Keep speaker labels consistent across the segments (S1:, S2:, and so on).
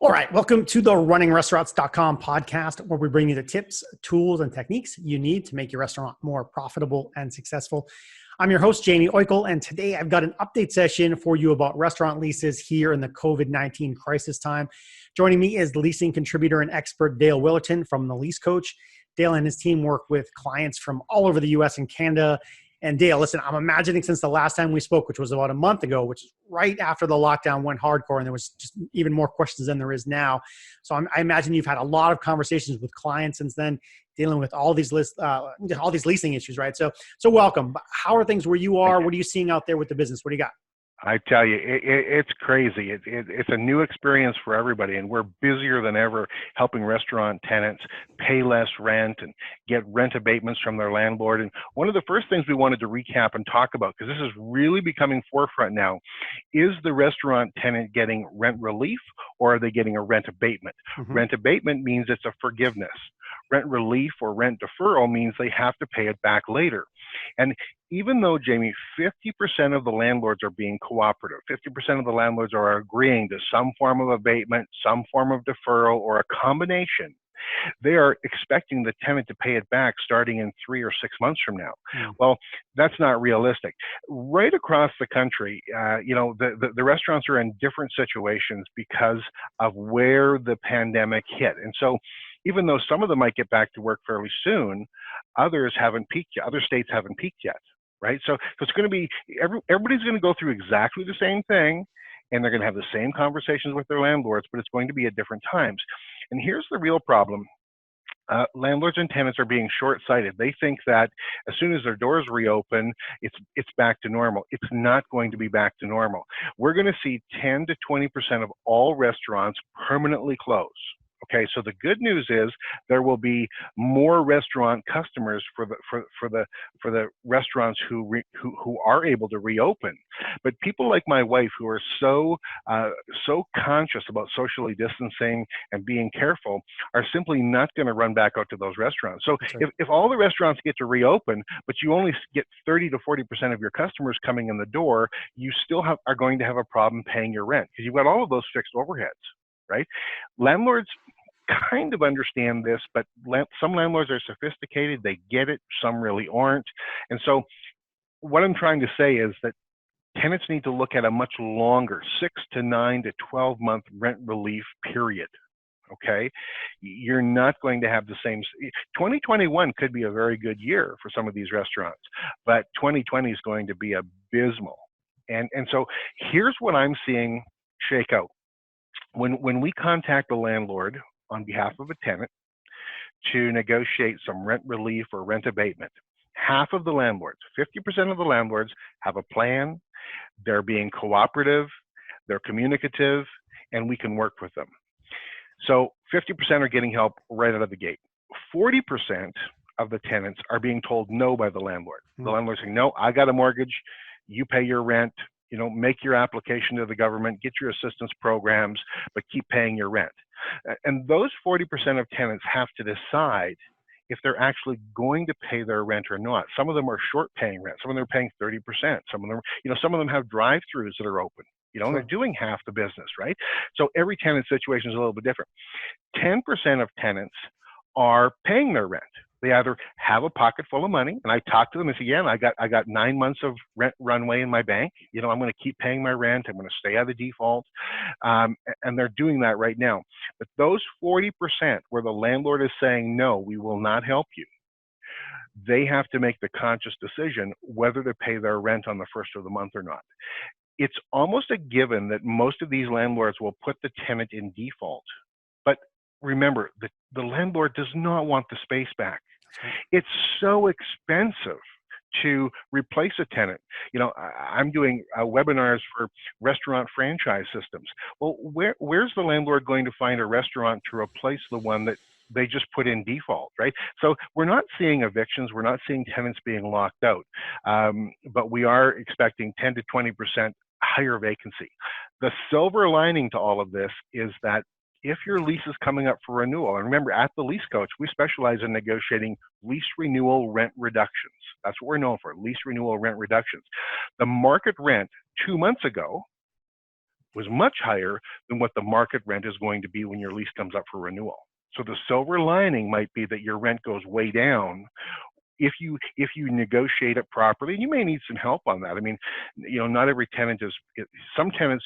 S1: All right, welcome to the runningrestaurants.com podcast, where we bring you the tips, tools, and techniques you need to make your restaurant more profitable and successful. I'm your host, Jamie Oikel, and today I've got an update session for you about restaurant leases here in the COVID-19 crisis time. Joining me is leasing contributor and expert Dale Willerton from The Lease Coach. Dale and his team work with clients from all over the US and Canada. And Dale, listen, I'm imagining since the last time we spoke, which was about a month ago, which is right after the lockdown went hardcore, and there was just even more questions than there is now. So I imagine you've had a lot of conversations with clients since then, dealing with all these leasing issues, right? So welcome. How are things where you are? What are you seeing out there with the business? What do you got?
S2: I tell you, it's crazy. It's a new experience for everybody, and we're busier than ever helping restaurant tenants pay less rent and get rent abatements from their landlord. And one of the first things we wanted to recap and talk about, because this is really becoming forefront now, is the restaurant tenant getting rent relief or are they getting a rent abatement? Rent abatement means it's a forgiveness. Rent relief or rent deferral means they have to pay it back later. And even though, Jamie, 50% of the landlords are being cooperative, 50% of the landlords are agreeing to some form of abatement, some form of deferral, or a combination, they are expecting the tenant to pay it back starting in 3 or 6 months from now. Well, that's not realistic. Right across the country, the restaurants are in different situations because of where the pandemic hit. And so even though some of them might get back to work fairly soon, others haven't peaked yet. Other states haven't peaked yet, right? So it's going to be, everybody's going to go through exactly the same thing, and they're going to have the same conversations with their landlords, but it's going to be at different times. And here's the real problem. Landlords and tenants are being short-sighted. They think that as soon as their doors reopen, it's back to normal. It's not going to be back to normal. We're going to see 10 to 20% of all restaurants permanently close. Okay, so the good news is there will be more restaurant customers for the restaurants who are able to reopen. But people like my wife, who are so conscious about socially distancing and being careful, are simply not going to run back out to those restaurants. So if all the restaurants get to reopen, but you only get 30 to 40% of your customers coming in the door, you still are going to have a problem paying your rent because you've got all of those fixed overheads, right? Landlords kind of understand this, but some landlords are sophisticated. They get it. Some really aren't. And so what I'm trying to say is that tenants need to look at a much longer 6 to 9 to 12 month rent relief period. Okay, you're not going to have the same. 2021 could be a very good year for some of these restaurants, but 2020 is going to be abysmal. And so here's what I'm seeing shake out. When we contact a landlord on behalf of a tenant to negotiate some rent relief or rent abatement, half of the landlords, 50% of the landlords, have a plan. They're being cooperative, they're communicative, and we can work with them. So 50% are getting help right out of the gate. 40% of the tenants are being told no by the landlord. The landlord's saying, no, I got a mortgage, you pay your rent, make your application to the government, get your assistance programs, but keep paying your rent. And those 40% of tenants have to decide if they're actually going to pay their rent or not. Some of them are short paying rent. Some of them are paying 30%. Some of them, some of them have drive-throughs that are open. They're doing half the business, right? So every tenant situation is a little bit different. 10% of tenants are paying their rent. They either have a pocket full of money, and I talk to them and say, yeah, I got 9 months of rent runway in my bank. I'm going to keep paying my rent. I'm going to stay out of default. And they're doing that right now. But those 40% where the landlord is saying, no, we will not help you, they have to make the conscious decision whether to pay their rent on the first of the month or not. It's almost a given that most of these landlords will put the tenant in default. But remember, the landlord does not want the space back. It's so expensive to replace a tenant. I'm doing webinars for restaurant franchise systems. Well, where's the landlord going to find a restaurant to replace the one that they just put in default, right? So we're not seeing evictions. We're not seeing tenants being locked out, but we are expecting 10 to 20% higher vacancy. The silver lining to all of this is that if your lease is coming up for renewal, and remember, at the Lease Coach, we specialize in negotiating lease renewal rent reductions. That's what we're known for, lease renewal rent reductions. The market rent 2 months ago was much higher than what the market rent is going to be when your lease comes up for renewal. So the silver lining might be that your rent goes way down if you negotiate it properly. You may need some help on that. I mean, not every tenant is. Some tenants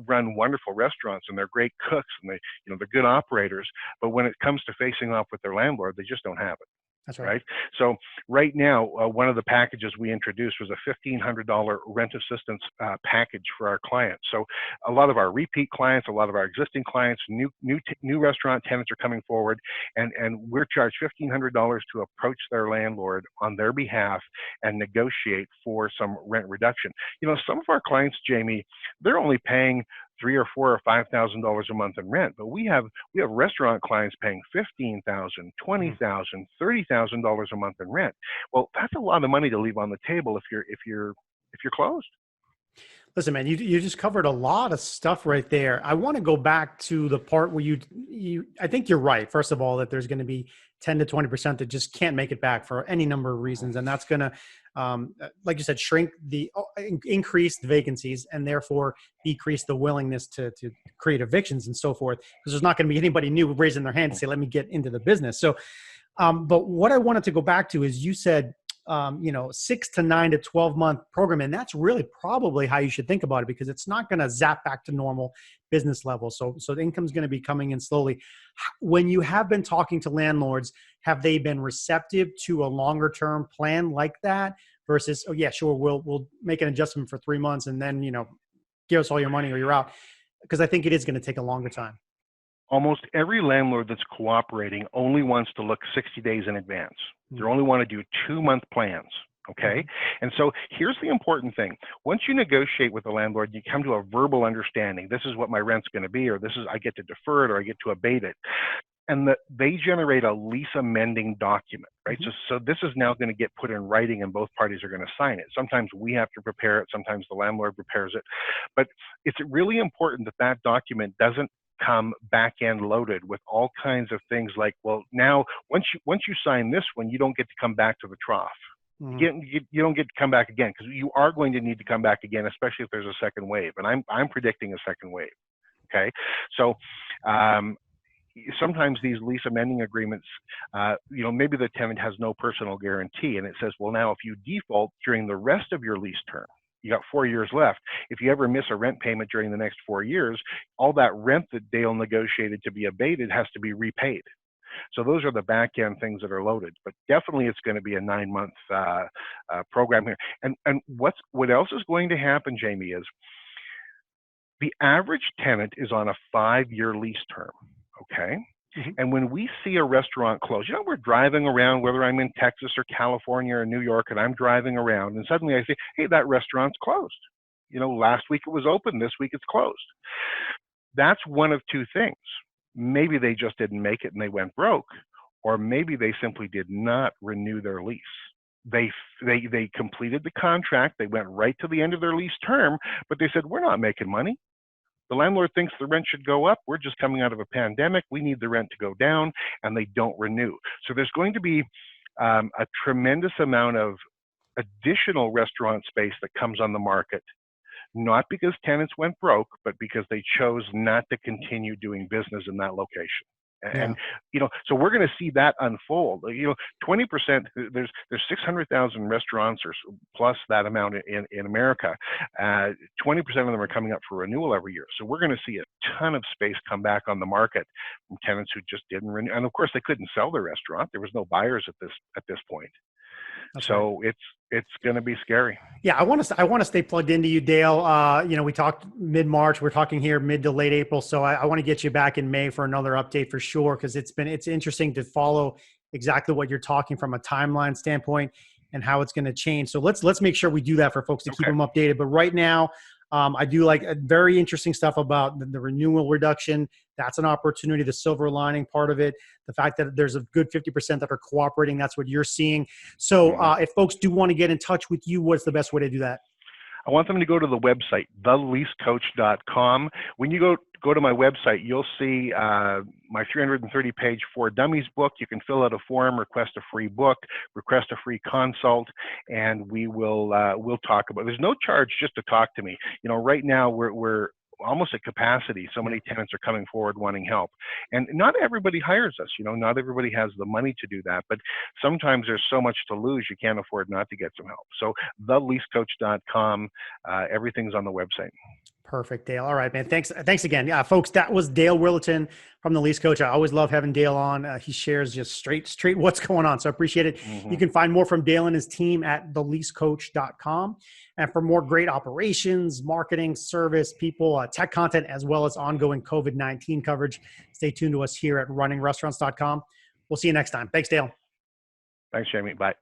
S2: run wonderful restaurants and they're great cooks and they're good operators, but when it comes to facing off with their landlord, they just don't have it.
S1: That's right.
S2: Right. So right now, one of the packages we introduced was a $1,500 rent assistance package for our clients. So a lot of our repeat clients, a lot of our existing clients, new restaurant tenants are coming forward, and we're charged $1,500 to approach their landlord on their behalf and negotiate for some rent reduction. Some of our clients, Jamie, they're only paying $3,000 or $4,000 or $5,000 a month in rent, but we have restaurant clients paying $15,000, $20,000, $30,000 a month in rent. Well, that's a lot of money to leave on the table if you're closed.
S1: Listen, man, you just covered a lot of stuff right there. I want to go back to the part where I think you're right. First of all, that there's going to be 10 to 20% that just can't make it back for any number of reasons. And that's going to, like you said, increase the vacancies and therefore decrease the willingness to create evictions and so forth. Because there's not going to be anybody new raising their hand to say, let me get into the business. So, but what I wanted to go back to is you said, 6 to 9 to 12 month program. And that's really probably how you should think about it, because it's not going to zap back to normal business levels. So the income's going to be coming in slowly. When you have been talking to landlords, have they been receptive to a longer term plan like that versus, oh yeah, sure, we'll make an adjustment for 3 months and then, give us all your money or you're out? Because I think it is going to take a longer time.
S2: Almost every landlord that's cooperating only wants to look 60 days in advance. They only want to do 2-month plans. Okay. And so here's the important thing. Once you negotiate with the landlord, you come to a verbal understanding. This is what my rent's going to be, or I get to defer it, or I get to abate it. And they generate a lease amending document, right? So this is now going to get put in writing and both parties are going to sign it. Sometimes we have to prepare it. Sometimes the landlord prepares it. But it's really important that document doesn't come back end loaded with all kinds of things like, well, now once you sign this one, you don't get to come back to the trough. You don't get to come back again, because you are going to need to come back again, especially if there's a second wave. And I'm predicting a second wave. Okay. So sometimes these lease amending agreements, maybe the tenant has no personal guarantee, and it says, well, now if you default during the rest of your lease term, you got 4 years left. If you ever miss a rent payment during the next 4 years, all that rent that Dale negotiated to be abated has to be repaid. So those are the back end things that are loaded. But definitely it's going to be a 9-month program here. And what else is going to happen, Jamie, is the average tenant is on a 5-year lease term. Okay. And when we see a restaurant close, we're driving around, whether I'm in Texas or California or New York, and I'm driving around and suddenly I say, hey, that restaurant's closed. Last week it was open, this week it's closed. That's one of two things. Maybe they just didn't make it and they went broke, or maybe they simply did not renew their lease. They completed the contract, they went right to the end of their lease term, but they said, we're not making money. The landlord thinks the rent should go up. We're just coming out of a pandemic. We need the rent to go down, and they don't renew. So there's going to be a tremendous amount of additional restaurant space that comes on the market, not because tenants went broke, but because they chose not to continue doing business in that location. And, so we're going to see that unfold. 20%, there's 600,000 restaurants or plus that amount in America. 20% of them are coming up for renewal every year. So we're going to see a ton of space come back on the market from tenants who just didn't renew. And of course, they couldn't sell their restaurant. There was no buyers at this point. That's so right. It's going to be scary.
S1: Yeah, I want to stay plugged into you, Dale. We talked mid-March. We're talking here mid to late April. So I want to get you back in May for another update for sure, because it's interesting to follow exactly what you're talking from a timeline standpoint and how it's going to change. So let's make sure we do that for folks to keep them updated. But right now, I do like very interesting stuff about the renewal reduction. That's an opportunity, the silver lining part of it, the fact that there's a good 50% that are cooperating. That's what you're seeing. So if folks do want to get in touch with you, what's the best way to do that?
S2: I want them to go to the website, theleasecoach.com. When you go to my website, you'll see my 330-page For Dummies book. You can fill out a form, request a free book, request a free consult, and we'll talk about it. There's no charge just to talk to me. Right now we're almost at capacity. So many tenants are coming forward wanting help. And not everybody hires us. Not everybody has the money to do that. But sometimes there's so much to lose, you can't afford not to get some help. So theleasecoach.com, everything's on the website.
S1: Perfect, Dale. All right, man. Thanks again. Yeah, folks, that was Dale Willerton from the Lease Coach. I always love having Dale on. He shares just straight what's going on. So I appreciate it.
S2: Mm-hmm.
S1: You can find more from Dale and his team at theleasecoach.com. And for more great operations, marketing, service, people, tech content, as well as ongoing COVID-19 coverage, stay tuned to us here at runningrestaurants.com. We'll see you next time. Thanks, Dale.
S2: Thanks, Jamie. Bye.